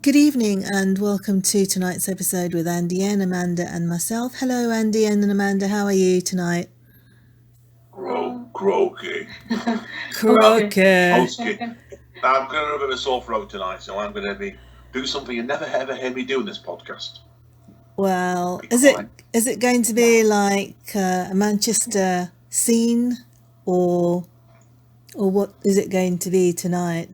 Good evening and welcome to tonight's episode with Andy and Amanda and myself. Hello, Andy and Amanda. How are you tonight? Croaky. Croaky. I'm going to have a bit of a sore throat tonight, so I'm going to do something you never ever hear me do in this podcast. Well, is it going to be like a Manchester scene, or what is it going to be tonight?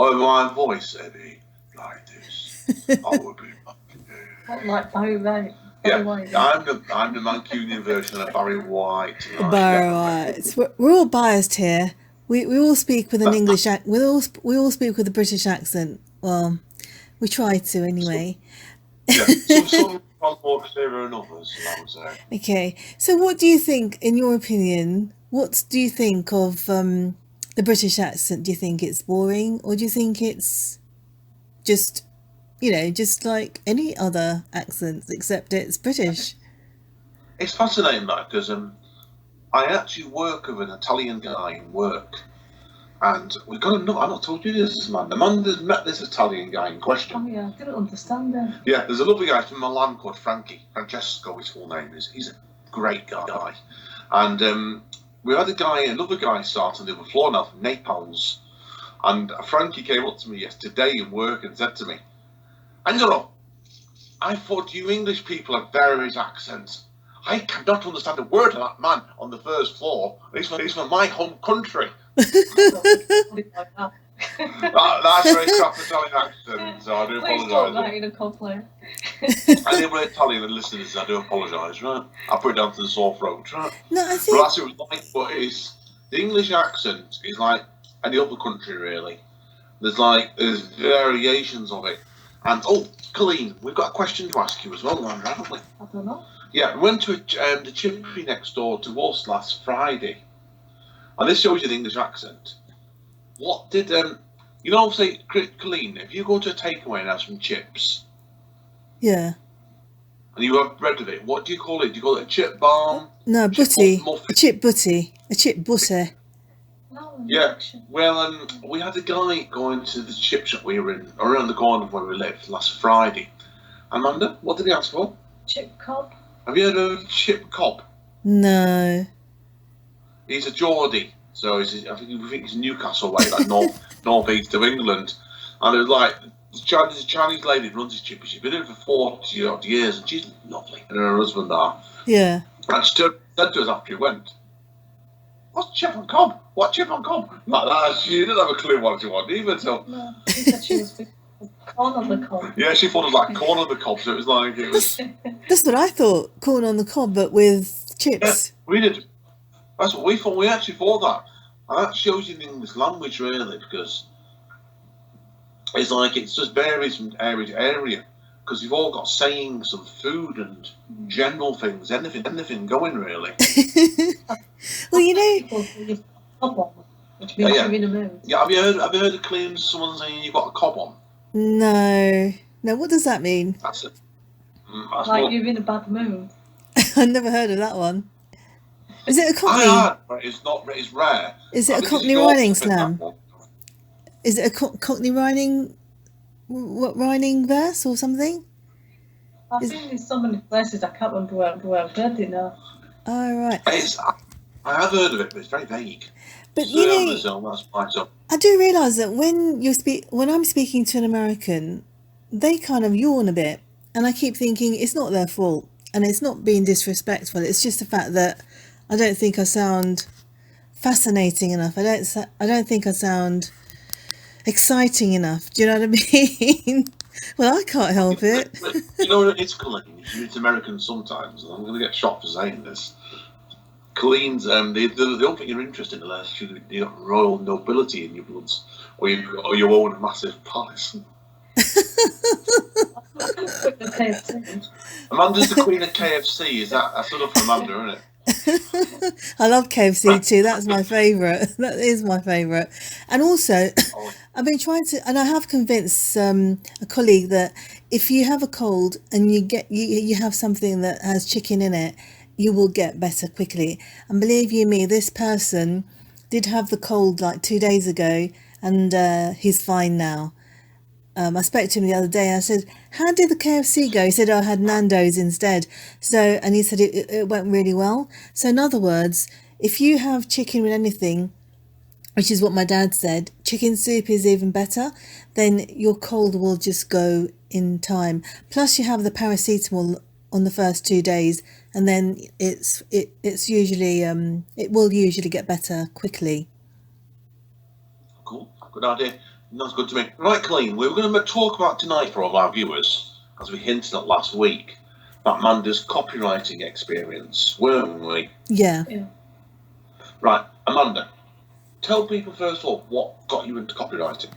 Oh, my voice, Eddie, like this. I would be like Barry White. Yeah, I'm the Mancunian version of Barry White. Tonight. Barry White. We're all biased here. We all speak with an English accent. We all speak with a British accent. Well, we try to anyway. Some more clearer than others, I would say. Okay, so what do you think, in your opinion, what do you think of the British accent? Do you think it's boring, or do you think it's just, just like any other accents, except it's British? It's fascinating, that, because I actually work with an Italian guy in work. And we've got to know, I've not told you this, man. Amanda's met this Italian guy in question. Oh, yeah, I didn't understand him. Yeah, there's a lovely guy from Milan called Frankie. Francesco, his full name is. He's a great guy. And we had another guy starting on the other floor now from Naples. And Frankie came up to me yesterday in work and said to me, Angelo, I thought you English people have various accents. I cannot understand a word of that man on the first floor. He's from my home country. That's very crap Italian accent, so I do apologise. Any other Italian listeners, I do apologise, right? I'll put it down to the sore throat, right? No, I think... But that's what it was like, but the English accent is like any other country, really. There's variations of it. And, Colleen, we've got a question to ask you as well, haven't we? I don't know. Yeah, we went to the chippy next door to us last Friday. And this shows you the English accent. What did, say, Colleen, if you go to a takeaway and have some chips. Yeah. And you have bread with it, what do you call it? Do you call it a chip balm? No, butty. A chip butty. A chip butter. No, yeah. Well, we had a guy going to the chip shop we were in, around the corner where we lived last Friday. Amanda, what did he ask for? Chip cob. Have you heard of chip cob? No. He's a Geordie, so I think he's Newcastle way, like north east of England. And it was like the Chinese lady runs his chippy. She's been in it for 40 odd years, and she's lovely. And her husband are. Yeah. And she said to us after he went, "What's chip on cob? What chip on cob?" Like that. She didn't have a clue what she wanted either. So. No, she said she was corn on the cob. Yeah, she thought it was like corn on the cob, so it was. That's what I thought, corn on the cob, but with chips. Yeah, we did. That's what we thought. We actually thought that. And that shows you the English language, really, because it's just varies from area to area. Because you've all got sayings of food and general things, anything going, really. Well, which means you're in a mood. Yeah, have you heard of claims someone saying you've got a cob on? No. What does that mean? That's it. You're in a bad mood. I've never heard of that one. Is it a Cockney? It's rare. Is it a Cockney rhyming slam? Is it a Cockney rhyming verse or something? I think there's so many places I can't remember where I've heard it now. Oh, right. I have heard of it, but it's very vague. But I do realise that when I'm speaking to an American, they kind of yawn a bit, and I keep thinking it's not their fault, and it's not being disrespectful. It's just the fact that I don't think I sound fascinating enough. I don't think I sound exciting enough. Do you know what I mean? Well, I can't help it. It's Colleen. It's American sometimes, and I'm going to get shot for saying this. Colleen's, they don't think you're interested unless you got royal nobility in your bloods, or you own a massive palace. Amanda's the queen of KFC. Is that sort of Amanda, isn't it? I love KFC too. That's my favourite. That is my favourite. And also, I've been trying to, and I have convinced a colleague that if you have a cold and you have something that has chicken in it, you will get better quickly. And believe you me, this person did have the cold like 2 days ago, and he's fine now. I spoke to him the other day. I said, "How did the KFC go?" He said, "I had Nando's instead." So, and he said it went really well. So, in other words, if you have chicken with anything, which is what my dad said, chicken soup is even better, then your cold will just go in time. Plus, you have the paracetamol on the first 2 days, and then it's usually it will usually get better quickly. Cool, good idea. That's good to me. Right, Colleen, we were going to talk about tonight for all of our viewers, as we hinted at last week, about Amanda's copywriting experience, weren't we? Yeah. Right, Amanda, tell people first of all what got you into copywriting.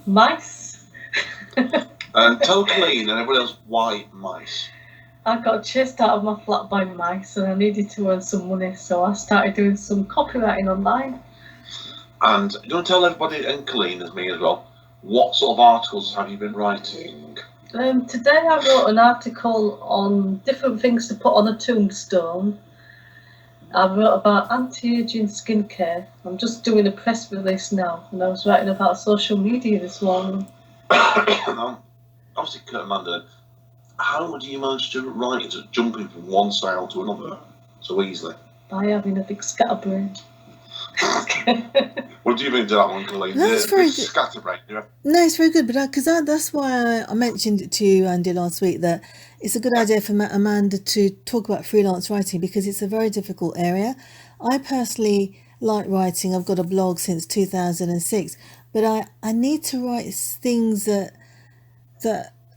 Mice. And tell Colleen and everyone else why mice. I got chased out of my flat by mice and I needed to earn some money, so I started doing some copywriting online. And do you want to tell everybody, and Colleen as me as well, what sort of articles have you been writing? Today I wrote an article on different things to put on a tombstone. I wrote about anti-aging skincare. I'm just doing a press release now, and I was writing about social media this morning. Obviously, Amanda, how do you manage to write, jumping from one style to another so easily? By having a big scatterbrain. What do you think to that one, Colleen? That's very good. Scatterbrain, yeah. No, it's very good, but because that's why I mentioned it to you, Andy, last week, that it's a good idea for Amanda to talk about freelance writing because it's a very difficult area. I personally like writing. I've got a blog since 2006, but I need to write things that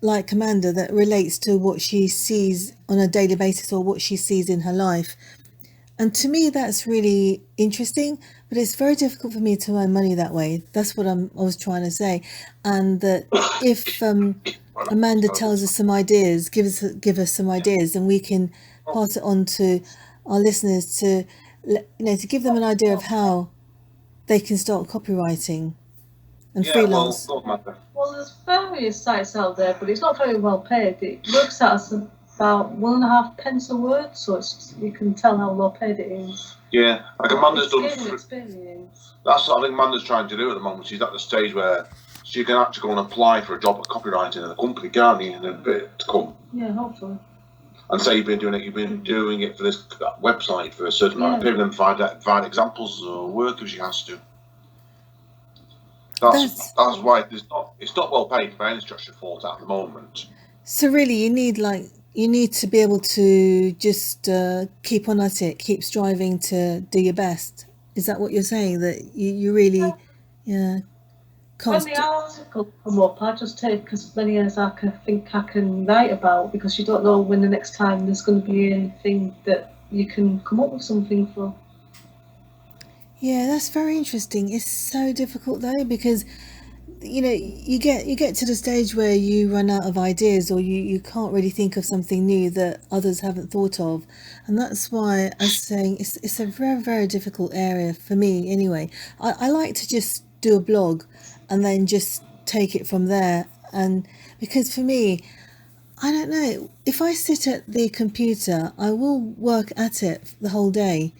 like Amanda, that relates to what she sees on a daily basis or what she sees in her life. And to me, that's really interesting, but it's very difficult for me to earn money that way. That's what I was trying to say. And that if Amanda tells us some ideas, give us some ideas, and we can pass it on to our listeners to give them an idea of how they can start copywriting and freelance. Well, there's various sites out there, but it's not very well paid. It works out as about 1.5 pence a word, so you can tell how low paid it is. Yeah, like Amanda's done. Experience. That's what I think Amanda's trying to do at the moment. She's at the stage where she can actually go and apply for a job at copywriting in a company, can't you, in a bit to come. Yeah, hopefully. And say you've been doing it for this website for a certain amount of period, and provide examples of work if she has to. That's why it's not well paid by any stretch of thought at the moment. So really, you need to be able to just keep on at it, keep striving to do your best. Is that what you're saying? That you really, can't. When the article come up, I just take as many as I can write about, because you don't know when the next time there's going to be anything that you can come up with something for. Yeah, that's very interesting. It's so difficult though, because you get to the stage where you run out of ideas, or you can't really think of something new that others haven't thought of, and that's why I'm saying it's a very, very difficult area for me anyway. I like to just do a blog and then just take it from there, and because for me, I don't know, if I sit at the computer I will work at it the whole day,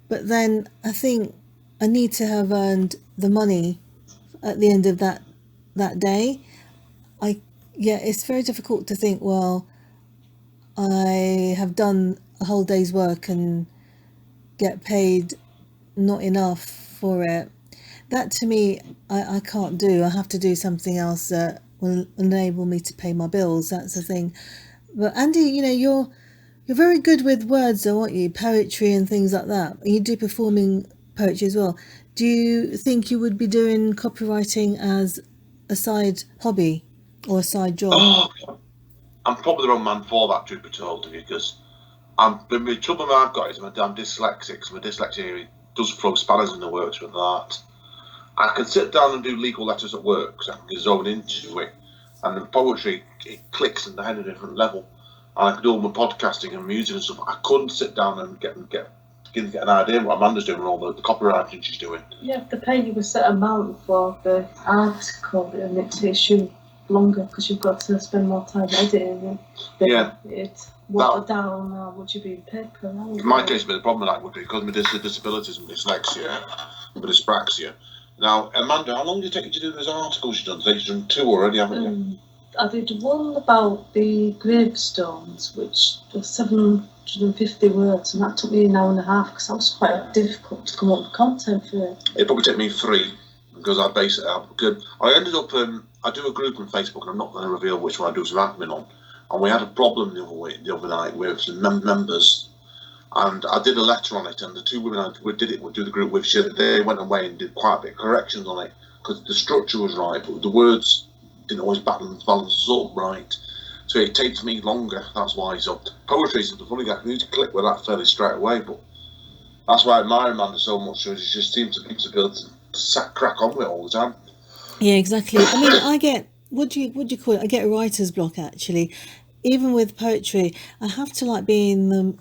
but then I think I need to have earned the money at the end of that day. It's very difficult to think, well, I have done a whole day's work and get paid not enough for it. That to me, I can't do. I have to do something else that will enable me to pay my bills. That's the thing. But Andy, you're very good with words though, aren't you? Poetry and things like that. You do performing poetry as well. Do you think you would be doing copywriting as a side hobby or a side job? Oh, I'm probably the wrong man for that, truth be told, because the trouble I've got is I'm dyslexic, so my dyslexia does throw spanners in the works with that. I can sit down and do legal letters at work, because I can zone into it, and the poetry, it clicks in the head at a different level, and I can do all my podcasting and music and stuff. I couldn't sit down and get an idea of what Amanda's doing and all the copywriting she's doing. You have to pay you a set amount for the article, and it takes you longer because you've got to spend more time editing it. Yeah. It's watered down. Would you be paid per hour? In my case, the problem with that would be because of my disabilities and dyslexia, and dyspraxia, Now, Amanda, how long did it take you to do those articles you've done? So you've done 2 already, haven't you? I did one about the gravestones, which was 750 words, and that took me an hour and a half because that was quite difficult to come up with content for it. It probably took me 3 because I base it out. Because I ended up, I do a group on Facebook, and I'm not going to reveal which one I do some admin on. And we had a problem the other night with some members. And I did a letter on it, and the 2 women I did it would do the group with. They went away and did quite a bit of corrections on it because the structure was right, but the words didn't always balance up right. So it takes me longer. That's why it's up. Poetry is the funny guy. You need to click with that fairly straight away, but that's why I admire Amanda so much. She just seems to be able to crack on with it all the time. Yeah, exactly. I mean, I get what do you call it? I get writer's block actually. Even with poetry, I have to like be in the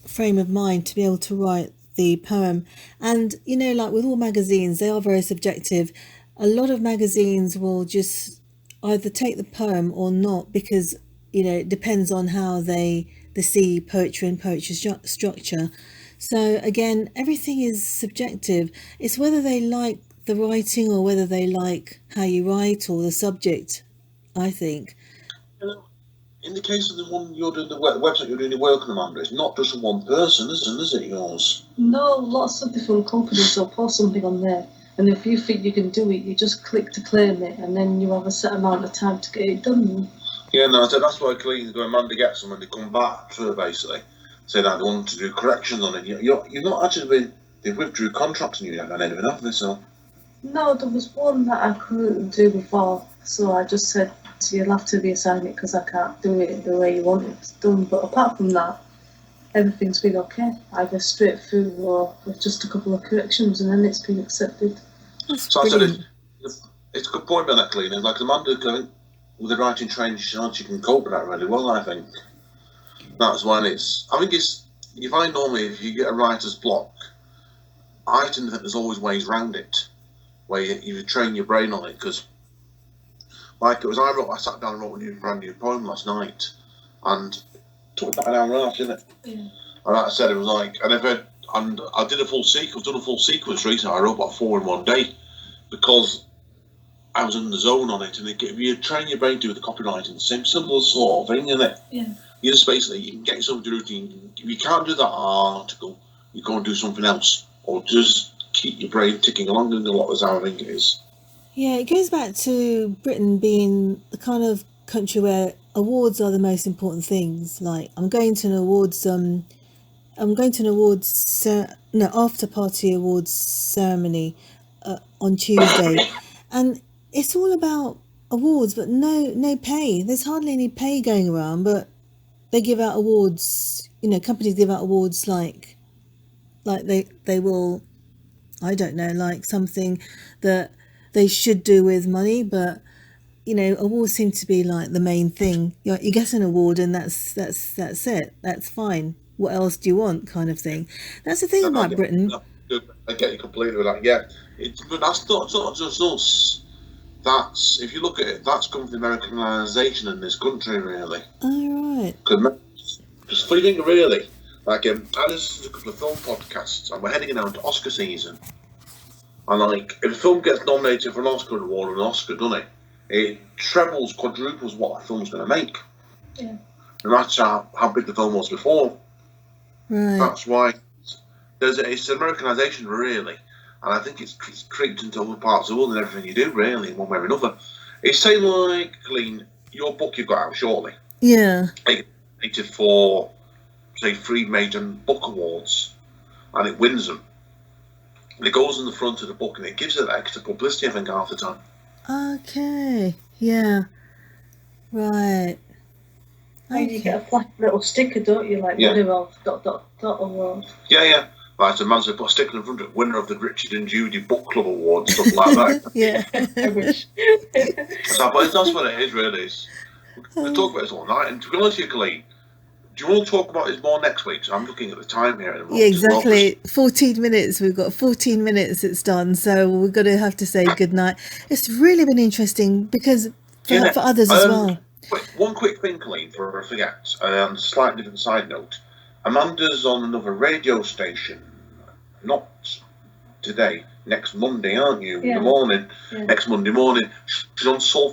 frame of mind to be able to write the poem. And you know, like with all magazines, they are very subjective. A lot of magazines will just either take the poem or not because it depends on how they see poetry and poetry structure. So again, everything is subjective. It's whether they like the writing or whether they like how you write or the subject, I think. In the case of the one you're doing, the website you're doing your work on, Amanda, it's not just one person, is it, yours? No, lots of different companies will post something on there, and if you think you can do it, you just click to claim it, and then you have a set amount of time to get it done. Yeah, no, so that's why Amanda gets them when they come back to her, basically, say that they want to do corrections on it. You're not actually they withdrew contracts and you haven't had anything off this, so. No, there was one that I couldn't do before, so I just said, you'll have to reassign it because I can't do it the way you want it done. But apart from that, everything's been okay, either straight through or with just a couple of corrections, and then it's been accepted. That's so I brilliant. said it's a good point about that, Clean. Like Amanda going with the writing training, she can cope with that really well, I think. That's when you find normally if you get a writer's block, I tend to think there's always ways around it, where you train your brain on it, because like it was, I sat down and wrote a brand new poem last night, and it took about an hour and a half, didn't it? Yeah. And like I said, it was like, and I did a full sequence. Done a full sequence recently. I wrote about 4 in one day because I was in the zone on it, and you train your brain to do the copywriting, the same simple sort of thing, isn't it? Yeah. You just basically you can get yourself to do routine. If you can't do that article, you go and do something else, or just keep your brain ticking along. And a lot of how I think it is. Yeah, it goes back to Britain being the kind of country where awards are the most important things. Like I'm going to an after party awards ceremony on Tuesday, and it's all about awards, but no pay. There's hardly any pay going around, but they give out awards. Companies give out awards like they will, I don't know, like something that they should do with money, but awards seem to be like the main thing. You get an award and that's it. That's fine. What else do you want, kind of thing. That's the thing about Britain. I get you completely with that. Yeah, but that's not just us. That's, if you look at it, that's come from the Americanisation in this country, really. Oh, right. Just funny thing, really. Like, I listened to a couple of film podcasts, and we're heading now into Oscar season. And like, if a film gets nominated for an Oscar award or an Oscar, doesn't it? It trebles, quadruples what that film's going to make. Yeah. And that's how big the film was before. Right. That's why it's Americanisation, really. And I think it's creeped into other parts of the world and everything you do, really, in one way or another. It's saying, like, Colleen, your book you've got out shortly. Yeah. Nominated for, say, 3 major book awards, and it wins them. And it goes in the front of the book, and it gives it extra publicity, I think, half the time. Okay. Yeah. Right. And you get a flat little sticker, don't you? Like winner of ... award. Yeah. Right, so man's put a sticker in front of it, winner of the Richard and Judy Book Club Award, stuff like that. Yeah. I wish. That's what it is, really. We can talk about this all night. And to be honest with you, Colleen, do you want to talk about this more next week? So I'm looking at the time here. At the moment. Yeah, exactly. 14 minutes. We've got 14 minutes it's done. So we're going to have to say goodnight. It's really been interesting because for others as well. One quick thing, Colleen, before I forget, on a slightly different side note. Amanda's on another radio station, not today, next Monday, aren't you? In Yeah. the morning, Yeah. next Monday morning. She's on sulfur